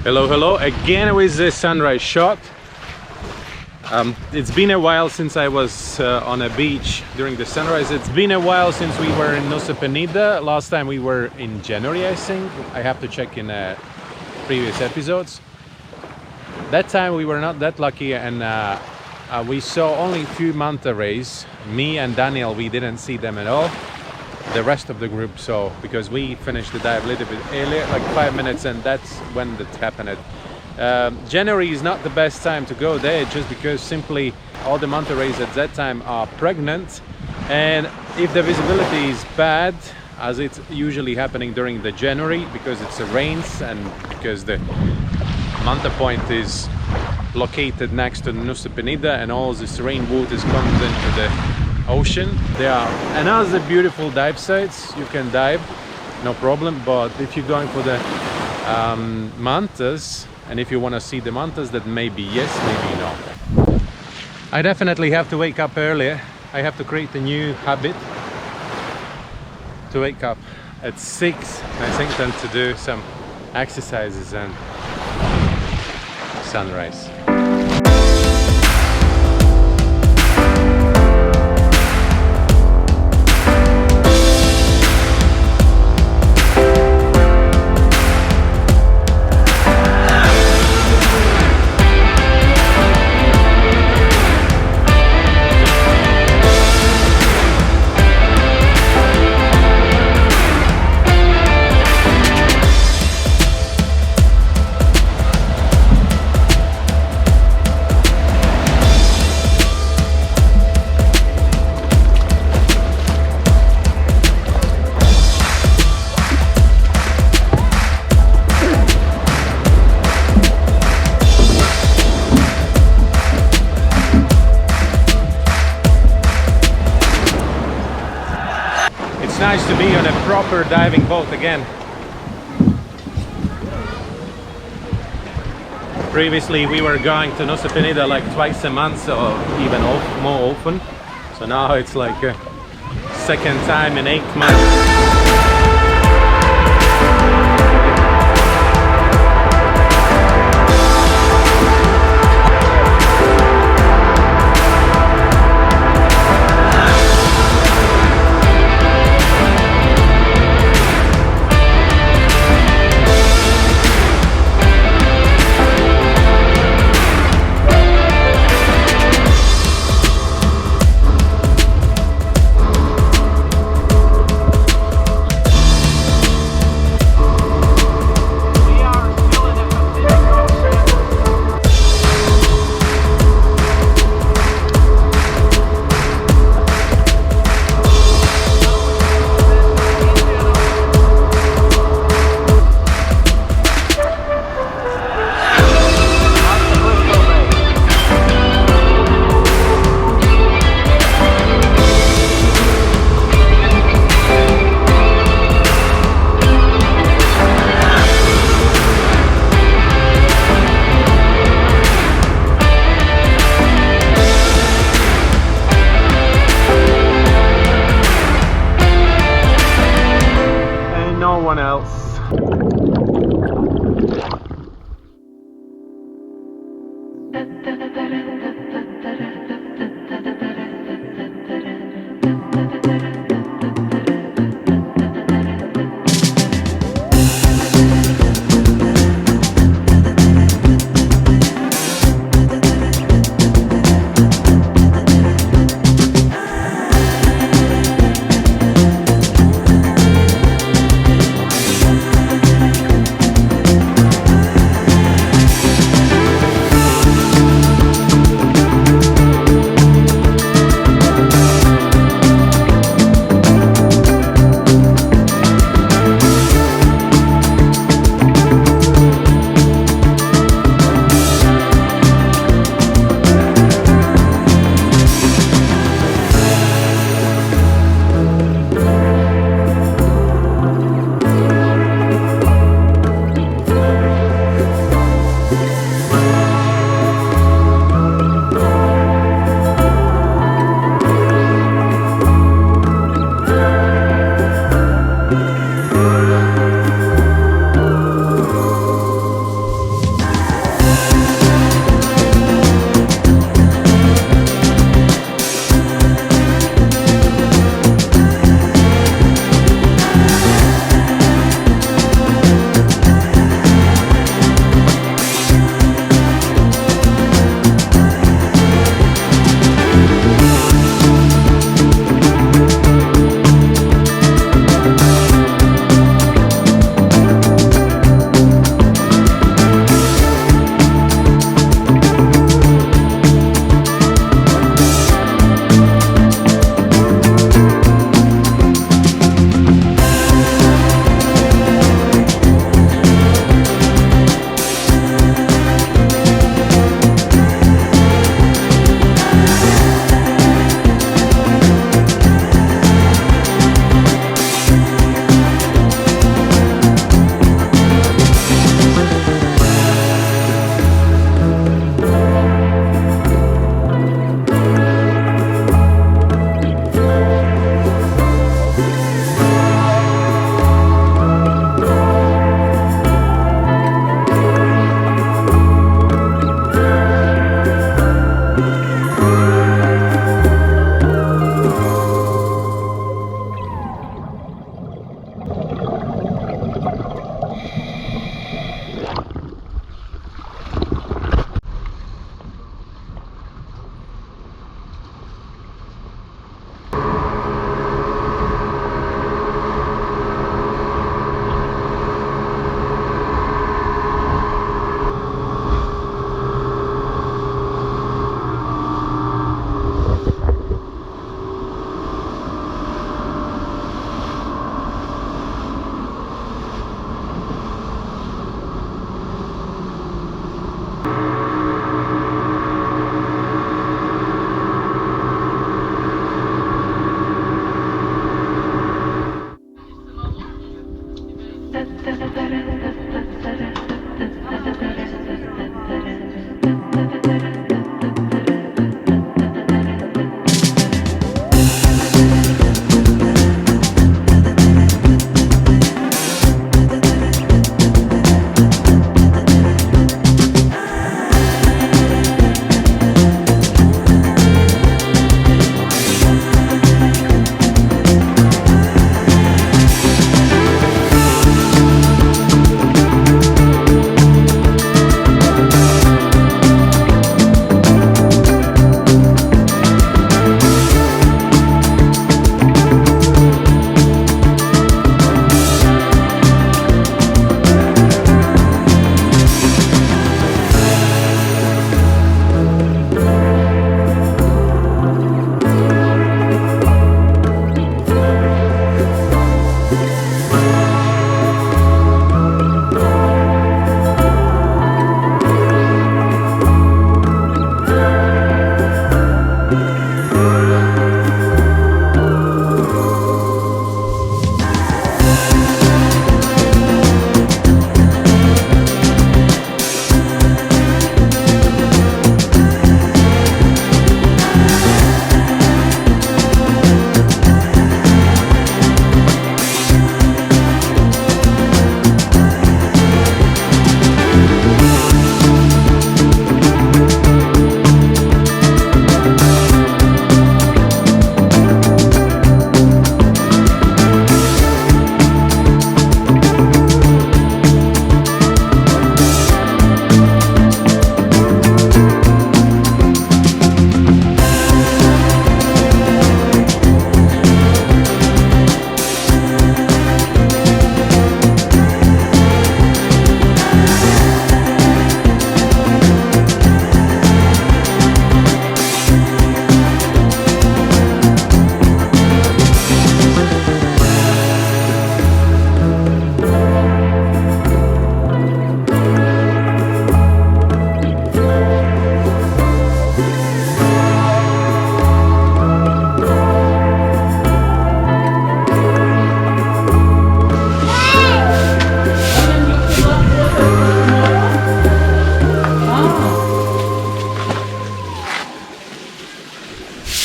Hello again with the sunrise shot. It's been a while since I was on a beach during the sunrise. It's been a while since we were in Nusa Penida. Last time we were in January, I think. I have to check in previous episodes. That time we were not that lucky, and we saw only a few manta rays. Me and Daniel, we didn't see them at all. The rest of the group saw, because we finished the dive a little bit earlier, like 5 minutes, and that's when that happened. January is not the best time to go there, just because simply all the manta rays at that time are pregnant, and if the visibility is bad, as it's usually happening during the January, because it's rains and because the manta point is located next to Nusa Penida and all this rainwater comes into the ocean. There are another beautiful dive sites you can dive, no problem, but if you're going for the mantas, and if you want to see the mantas, that maybe yes, maybe no. I definitely have to wake up earlier. I have to create a new habit to wake up at 6, I think, then to do some exercises and sunrise. It's nice to be on a proper diving boat again. Previously we were going to Nusa Penida like twice a month or even more often. So now it's like a second time in 8 months.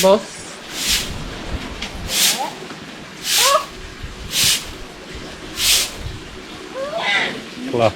Boss. Klar.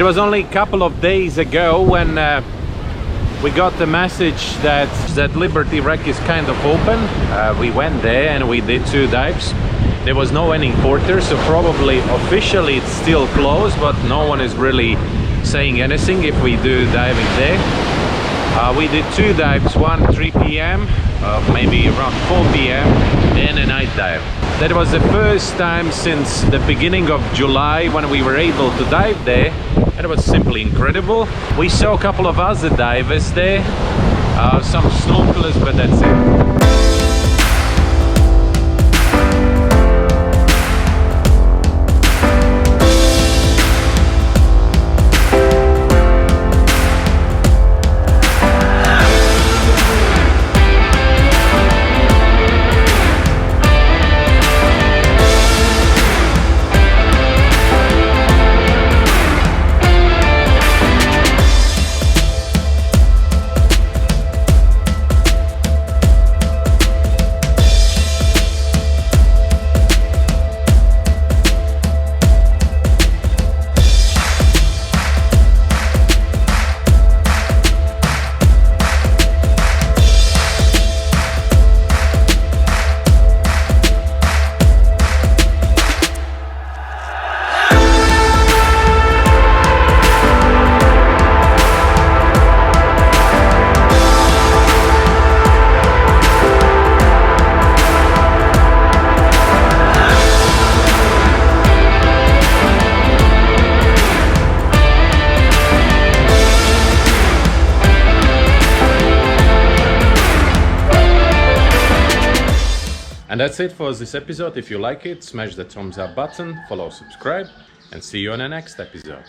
It was only a couple of days ago when we got the message that Liberty Wreck is kind of open. We went there and we did 2 dives. There was no any porter, so probably officially it's still closed, but no one is really saying anything if we do diving there. We did 2 dives, one 3 p.m, maybe around 4 p.m, and a night dive. That was the first time since the beginning of July when we were able to dive there, and it was simply incredible. We saw a couple of other divers there, some snorkelers, but that's it. And that's it for this episode. If you like it, smash the thumbs up button, follow, subscribe, and see you on the next episode.